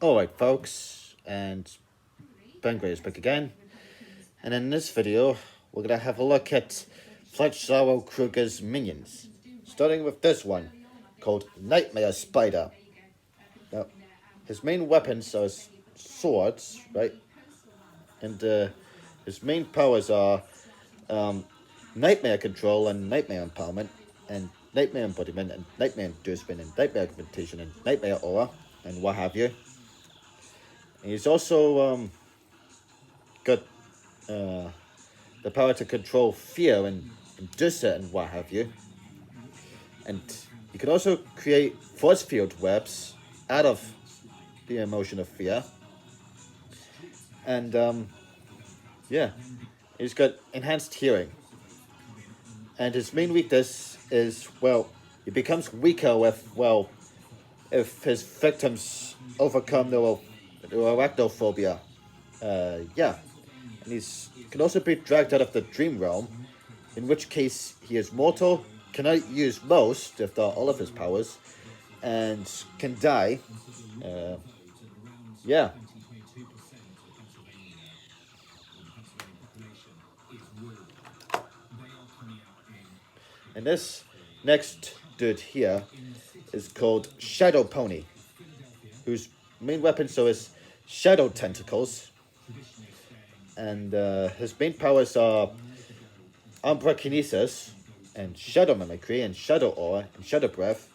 Alright folks, and Ben Gray is back again, and in this video we're going to have a look at Fletchzarro Krueger's minions, starting with this one, called Nightmare Spider. Now, his main weapons are swords, right, and his main powers are Nightmare Control and Nightmare Empowerment, and Nightmare Embodiment, and Nightmare Inducement, and Nightmare Augmentation, and Nightmare Aura, and what have you. And he's also got the power to control fear and induce it and what have you. And he can also create force field webs out of the emotion of fear. And yeah, he's got enhanced hearing. And his main weakness is, well, he becomes weaker with, well, if his victims overcome the arachnophobia. Yeah. And he can also be dragged out of the dream realm, in which case he is mortal, cannot use most, if not all of his powers, and can die. Yeah. And this next dude here is called Shadow Pony, whose main weapon is shadow tentacles, and his main powers are Umbra-kinesis, and shadow mimicry, and shadow aura, and shadow breath,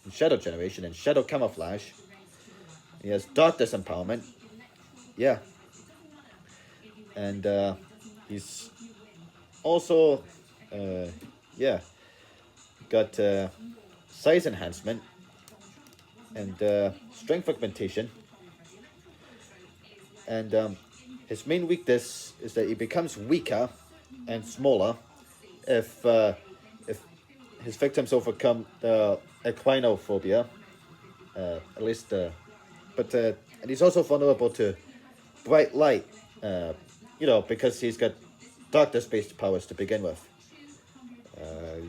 and shadow generation, and shadow camouflage. He has darkness empowerment, yeah, and he's also yeah, got size enhancement and strength augmentation. And his main weakness is that he becomes weaker and smaller if his victims overcome the equinophobia, at least. And he's also vulnerable to bright light, because he's got darkness-based powers to begin with.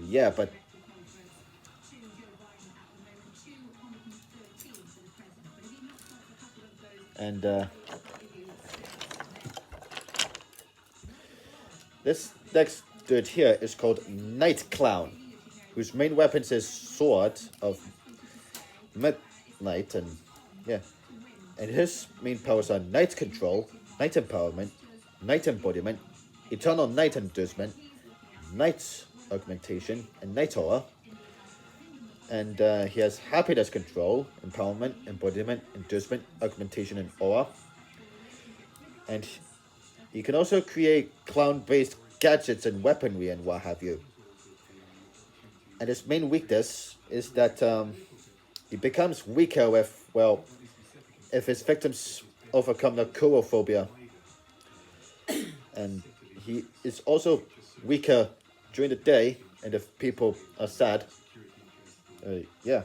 Yeah, but and this next dude here is called Night Clown, whose main weapons is sword of midnight, and yeah, and his main powers are night control, night empowerment, night embodiment, eternal night inducement, night augmentation, and night aura. And he has happiness control, empowerment, embodiment, inducement, augmentation, and aura. And he can also create clown-based gadgets and weaponry and what have you. And his main weakness is that he becomes weaker with, well, if his victims overcome the coulrophobia. And he is also weaker during the day, and if people are sad. Yeah.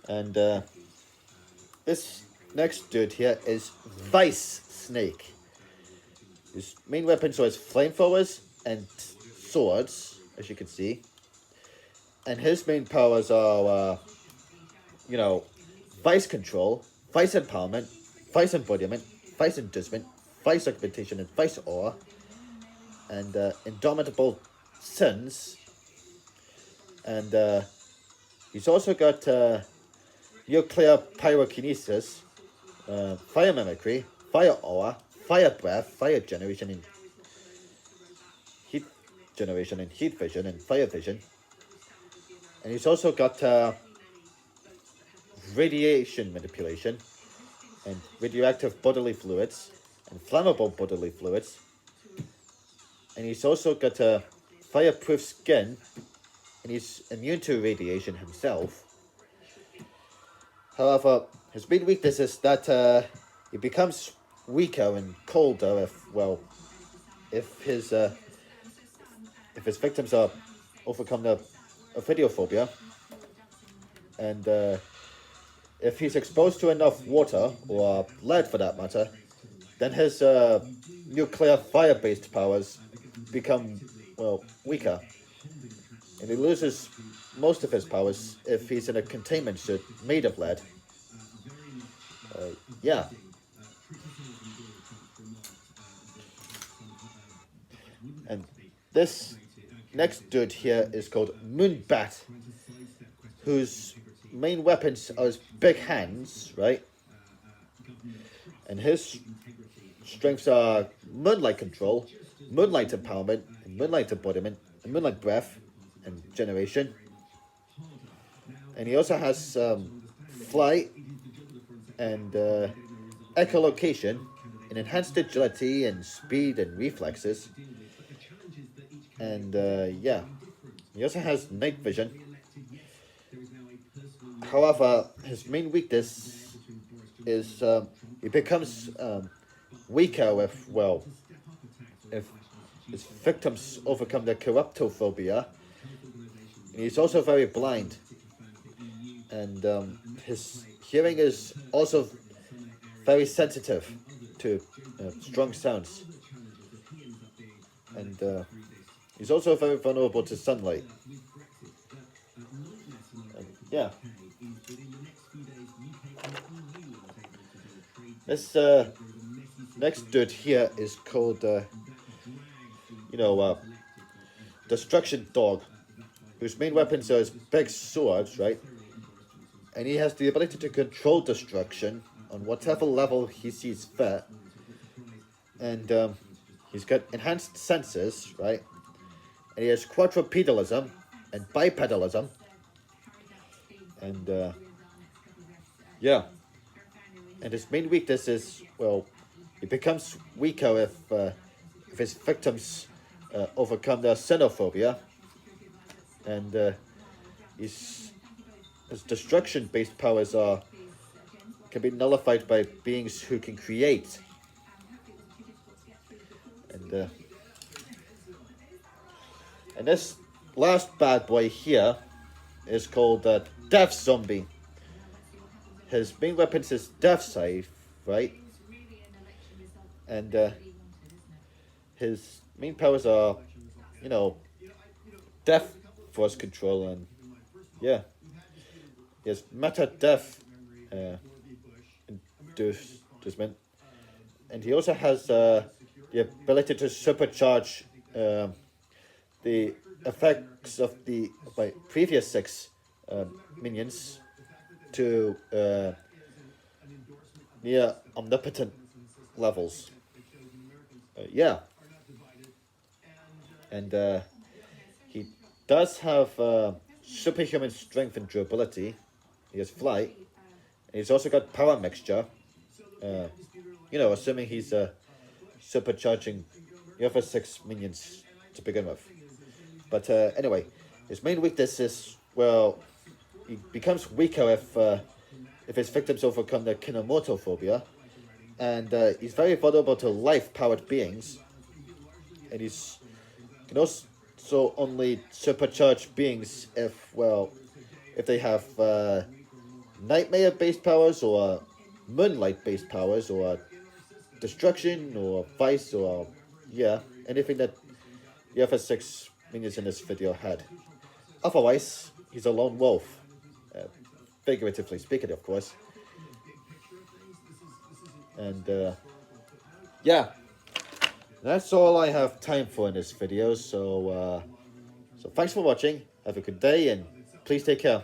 And this next dude here is Vice Snake. His main weapons are his flamethrowers and swords, as you can see. And his main powers are, vice control, vice empowerment, vice embodiment, vice inducement, vice augmentation, and vice aura. And indomitable sins. And he's also got nuclear pyrokinesis, fire mimicry, fire aura, fire breath, fire generation, and heat generation, and heat vision, and fire vision. And he's also got radiation manipulation, and radioactive bodily fluids, and flammable bodily fluids. And he's also got a fireproof skin, and he's immune to radiation himself. However, his main weakness is that he becomes weaker and colder if his victims are overcome the ophidiophobia, and if he's exposed to enough water, or lead for that matter, then his nuclear fire-based powers become, weaker. And he loses most of his powers if he's in a containment suit made of lead. Yeah. And this next dude here is called Moonbat, whose main weapons are his big hands, right? And his strengths are moonlight control, moonlight empowerment, and moonlight embodiment, and moonlight breath, and generation. And he also has flight and echolocation, and enhanced agility and speed and reflexes. And yeah, he also has night vision. However, his main weakness is he becomes weaker if his victims overcome their corruptophobia. And he's also very blind, and his hearing is also very sensitive to strong sounds. And he's also very vulnerable to sunlight. And, yeah. This next dude here is called, Destruction Dog, whose main weapons are his big swords, right? And he has the ability to control destruction on whatever level he sees fit. And he's got enhanced senses, right? And he has quadrupedalism and bipedalism. And yeah. And his main weakness is, well, he becomes weaker if his victims overcome their xenophobia. And his destruction-based powers can be nullified by beings who can create. And this last bad boy here is called Death Zombie. His main weapon is Death Scythe, right? And his main powers are, death force control, and yeah, he has meta death inducement, and he also has the ability to supercharge the effects of the previous 6 minions to near omnipotent levels. Yeah. And he does have superhuman strength and durability. He has flight. And he's also got power mixture. Assuming he's supercharging the other 6 minions to begin with. But anyway, his main weakness is, well, he becomes weaker if his victims overcome their kinemotophobia. And he's very vulnerable to life-powered beings. And he's can also only supercharge beings if they have nightmare-based powers, or moonlight-based powers, or destruction, or vice, or anything that the other 6 minions in this video had. Otherwise, he's a lone wolf, figuratively speaking, of course. And yeah. That's all I have time for in this video, so thanks for watching, have a good day, and please take care.